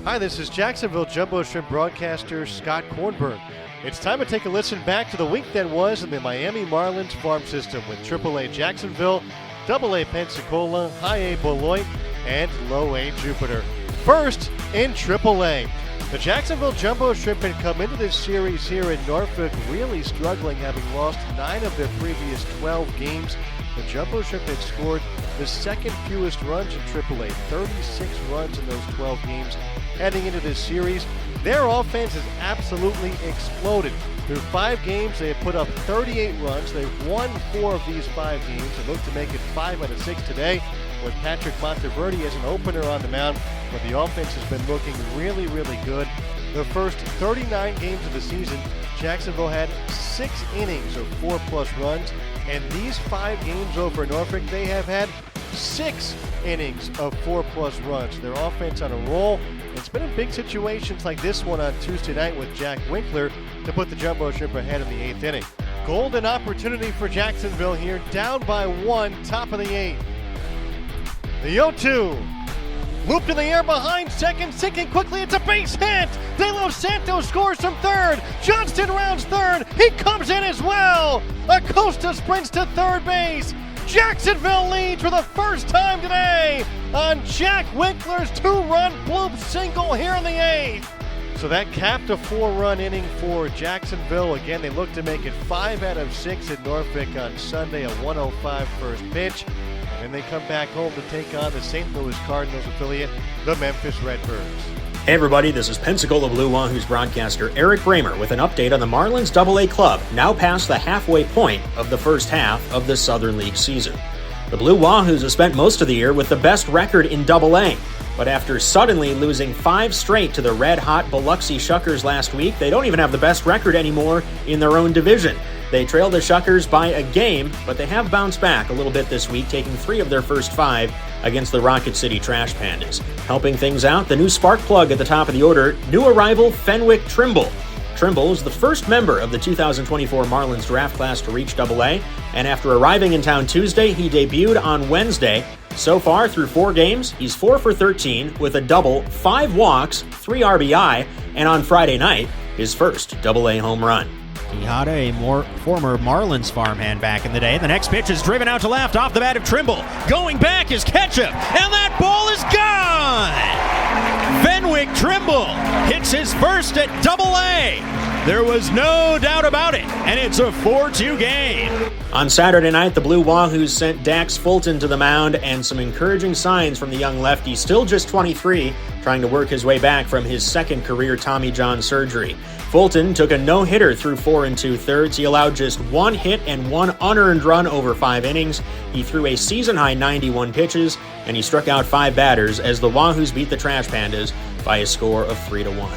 Hi, this is Jacksonville Jumbo Shrimp broadcaster Scott Kornberg. It's time to take a listen back to the week that was in the Miami Marlins farm system with AAA Jacksonville, AA Pensacola, High A Beloit, and Low A Jupiter. First in AAA. The Jacksonville Jumbo Shrimp had come into this series here in Norfolk really struggling, having lost 9 of their previous 12 games. The Jumbo Shrimp had scored the second fewest runs in AAA, 36 runs in those 12 games. Heading into this series, their offense has absolutely exploded. Through 5 games, they have put up 38 runs. They've won 4 of these 5 games and look to make it 5 out of 6 today with Patrick Monteverde as an opener on the mound. But the offense has been looking really, really good. The first 39 games of the season, Jacksonville had 6 innings of 4-plus runs. And these 5 games over Norfolk, they have had 6 innings of 4-plus runs. Their offense on a roll. It's been in big situations like this one on Tuesday night with Jack Winkler to put the Jumbo Shrimp ahead in the 8th inning. Golden opportunity for Jacksonville here, down by 1, top of the 8th. The 0-2. Looped in the air behind second, sinking quickly, it's a base hit! De Los Santos scores from third! Johnston rounds third, he comes in as well! Acosta sprints to third base! Jacksonville leads for the first time today on Jack Winkler's 2-run bloop single here in the 8th. So that capped a 4-run inning for Jacksonville. Again, they look to make it 5 out of 6 at Norfolk on Sunday, a 105 first pitch. And they come back home to take on the St. Louis Cardinals affiliate, the Memphis Redbirds. Hey everybody, this is Pensacola Blue Wahoos broadcaster Eric Bramer with an update on the Marlins AA club, now past the halfway point of the first half of the Southern League season. The Blue Wahoos have spent most of the year with the best record in AA, but after suddenly losing 5 straight to the red-hot Biloxi Shuckers last week, they don't even have the best record anymore in their own division. They trailed the Shuckers by a game, but they have bounced back a little bit this week, taking 3 of their first 5 against the Rocket City Trash Pandas. Helping things out, the new spark plug at the top of the order, new arrival Fenwick Trimble. Trimble is the first member of the 2024 Marlins draft class to reach AA, and after arriving in town Tuesday, he debuted on Wednesday. So far, through 4 games, he's 4 for 13 with a double, 5 walks, 3 RBI, and on Friday night, his first AA home run. Tejada, a former Marlins farmhand back in the day. The next pitch is driven out to left off the bat of Trimble. Going back is Ketchup, and that ball is gone! Fenwick Trimble hits his first at AA. There was no doubt about it, and it's a 4-2 game. On Saturday night, the Blue Wahoos sent Dax Fulton to the mound, and some encouraging signs from the young lefty, still just 23, trying to work his way back from his second career Tommy John surgery. Fulton took a no-hitter through 4 2/3. He allowed just 1 hit and 1 unearned run over 5 innings. He threw a season-high 91 pitches, and he struck out 5 batters as the Wahoos beat the Trash Pandas by a score of 3-1.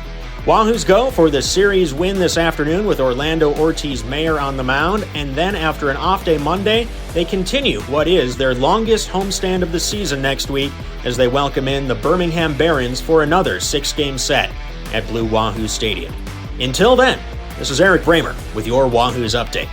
Wahoos go for the series win this afternoon with Orlando Ortiz-Mayer on the mound, and then after an off-day Monday, they continue what is their longest homestand of the season next week as they welcome in the Birmingham Barons for another 6-game set at Blue Wahoo Stadium. Until then, this is Eric Bramer with your Wahoos update.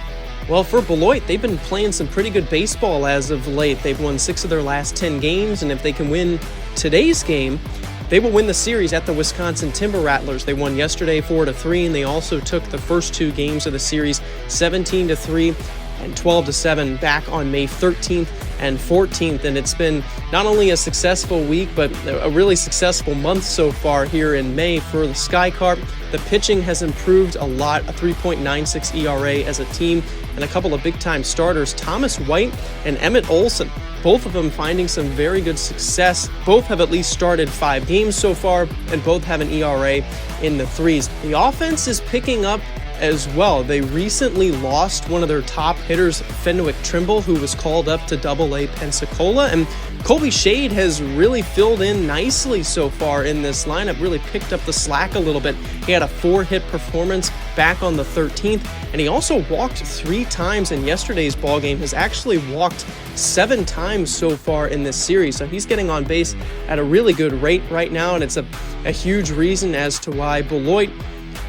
Well, for Beloit, they've been playing some pretty good baseball as of late. They've won 6 of their last 10 games, and if they can win today's game, they will win the series at the Wisconsin Timber Rattlers. They won yesterday 4-3, and they also took the first 2 games of the series 17-3 and 12-7 back on May 13th and 14th. And it's been not only a successful week, but a really successful month so far here in May for the Sky Carp. The pitching has improved a lot, a 3.96 ERA as a team, and a couple of big-time starters, Thomas White and Emmett Olson. Both of them finding some very good success. Both have at least started 5 games so far, and both have an ERA in the 3s. The offense is picking up as well. They recently lost one of their top hitters, Fenwick Trimble, who was called up to AA Pensacola, and Colby Shade has really filled in nicely so far in this lineup, really picked up the slack a little bit. He had a 4-hit performance back on the 13th, and he also walked 3 times in yesterday's ballgame, has actually walked 7 times so far in this series, so he's getting on base at a really good rate right now, and it's a huge reason as to why Beloit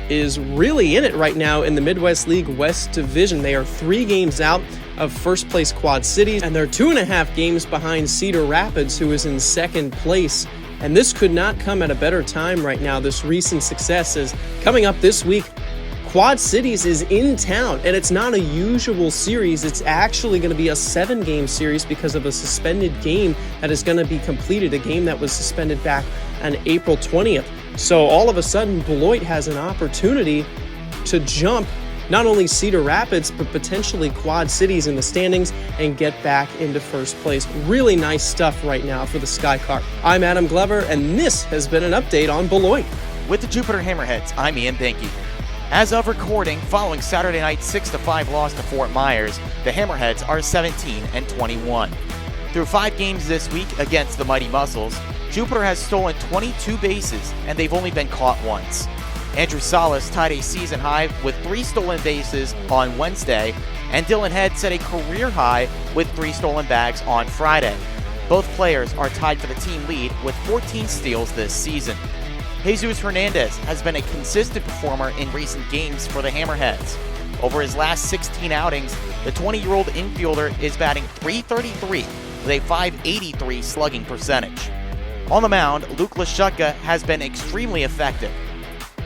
is really in it right now in the Midwest League West Division. They are 3 games out of first place Quad Cities, and they're 2.5 games behind Cedar Rapids, who is in second place And this could not come at a better time right now. This recent success is coming up this week. Quad Cities is in town, and it's not a usual series. It's actually going to be a 7-game series because of a suspended game that is going to be completed, a game that was suspended back on April 20th. So all of a sudden, Beloit has an opportunity to jump not only Cedar Rapids, but potentially Quad Cities in the standings and get back into first place. Really nice stuff right now for the Skycar. I'm Adam Glover, and this has been an update on Beloit. With the Jupiter Hammerheads, I'm Ian Binky. As of recording, following Saturday night's 6-5 loss to Fort Myers, the Hammerheads are 17-21. Through 5 games this week against the Mighty Muscles, Jupiter has stolen 22 bases, and they've only been caught once. Andrew Salas tied a season high with 3 stolen bases on Wednesday, and Dylan Head set a career high with 3 stolen bags on Friday. Both players are tied for the team lead with 14 steals this season. Jesus Hernandez has been a consistent performer in recent games for the Hammerheads. Over his last 16 outings, the 20-year-old infielder is batting .333 with a .583 slugging percentage. On the mound, Luke Lashutka has been extremely effective.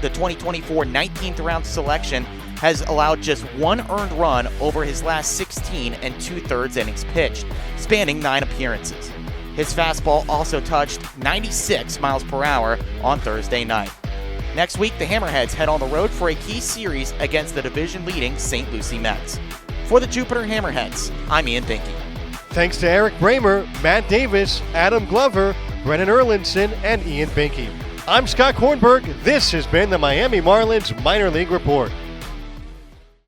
The 2024 19th round selection has allowed just 1 earned run over his last 16 and 2/3 innings pitched, spanning 9 appearances. His fastball also touched 96 miles per hour on Thursday night. Next week, the Hammerheads head on the road for a key series against the division-leading St. Lucie Mets. For the Jupiter Hammerheads, I'm Ian Binky. Thanks to Eric Bramer, Matt Davis, Adam Glover, Brennan Erlinson, and Ian Binky. I'm Scott Kornberg. This has been the Miami Marlins Minor League Report.